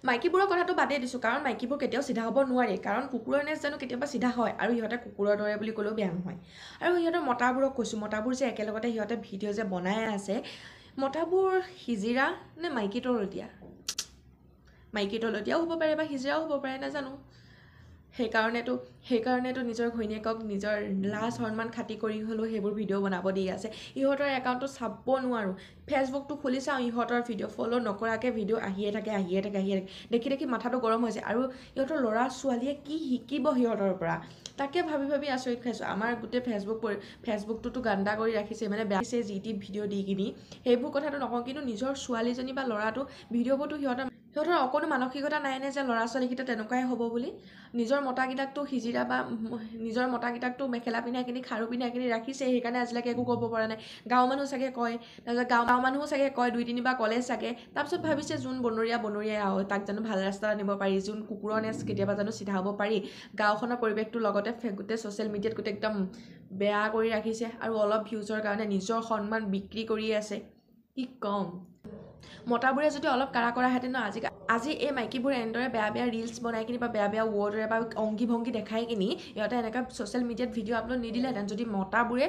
মাইকীবোৰৰ কথাটো বাদেই দিছোঁ, কাৰণ মাইকীবোৰ কেতিয়াও চিধা হ'ব নোৱাৰে, কাৰণ কুকুৰৰ নেজ জানো কেতিয়াবা চিধা হয়, আৰু ইহঁতে কুকুৰৰ দৰে বুলি ক'লেও বেয়া নহয়। আৰু ইহঁতৰ মতাবোৰক কৈছোঁ, মতাবোৰ যে একেলগতে সিহঁতে ভিডিঅ' যে বনাই আছে, মতাবোৰ হিজিৰা নে মাইকী তলতীয়া? মাইকী তলতীয়াও হ'ব পাৰে বা হিজিৰাও হ'ব পাৰে, নাজানো। সেইকাৰণেতো নিজৰ ঘৈণীয়েকক নিজৰ লাজ সন্মান খাতি কৰি হ'লেও সেইবোৰ ভিডিঅ' বনাব দি আছে। ইহঁতৰ একাউণ্টটো চাব নোৱাৰোঁ, ফেচবুকটো খুলি চাওঁ, ইহঁতৰ ভিডিঅ' ফ'ল' নকৰাকৈ ভিডিঅ' আহিয়ে থাকে। দেখি মাথাটো গৰম হৈছে। আৰু ইহঁতৰ ল'ৰা ছোৱালীয়ে কি শিকিব সিহঁতৰ পৰা, তাকে ভাবি আচৰিত খাইছোঁ। আমাৰ গোটেই ফেচবুকটোতো গান্দা কৰি ৰাখিছে, মানে বেয়া যি টি ভিডিঅ' দি কিনি, সেইবোৰ কথাটো নকওঁ, কিন্তু নিজৰ ছোৱালীজনী বা ল'ৰাটো ভিডিঅ'বোৰতো সিহঁতৰ অকণো মানসিকতা নাই নে যে ল'ৰা ছোৱালীকেইটা তেনেকুৱাই হ'ব বুলি। নিজৰ মতাকেইটাকতো হিজিৰা বা নিজৰ মতাকেইটাকতো মেখেলা পিন্ধাই কিনি খাৰু পিন্ধাই কিনি ৰাখিছে, সেইকাৰণে আজিলৈকে একো ক'ব পৰা নাই। গাঁৱৰ মানুহ চাগে কয়, তাৰপিছত গাঁৱৰ মানুহো চাগে কয়, 2-3বাৰ ক'লে চাগে, তাৰপিছত ভাবিছে যোন বনৰীয়া তাক জানো ভাল ৰাস্তাত আনিব পাৰি, যোন কুকুৰৰ নেজ কেতিয়াবা জানো চিধা হ'ব পাৰি। গাঁওখনৰ পৰিৱেশটোৰ লগতে গোটেই ছ'চিয়েল মিডিয়াত গোটেই একদম বেয়া কৰি ৰাখিছে, আৰু অলপ ভিউজৰ কাৰণে নিজৰ সন্মান বিক্ৰী কৰি আছে। কি ক'ম, মতাবোৰে যদি অলপ কাৰা কৰাহেঁতেন ন, আজি এই মাইকীবোৰে এনেদৰে বেয়া ৰিলচ বনাই কিনি বা বেয়া ৱৰ্ডেৰে বা অংগী ভংগী দেখাই কিনি ইহঁতে এনেকৈ ছ'চিয়েল মিডিয়াত ভিডিঅ' আপলোড নিদিলেহেঁতেন, যদি মতাবোৰে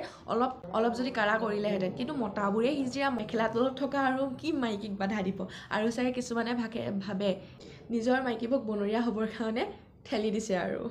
অলপ যদি কাৰা কৰিলেহেঁতেন। কিন্তু মতাবোৰে হিজিৰা মেখেলা তলত থকা আৰু কি মাইকীক বাধা দিব। আৰু চাগে কিছুমানে ভাবে নিজৰ মাইকীবোৰক বনৰীয়া হ'বৰ কাৰণে ঠেলি দিছে আৰু।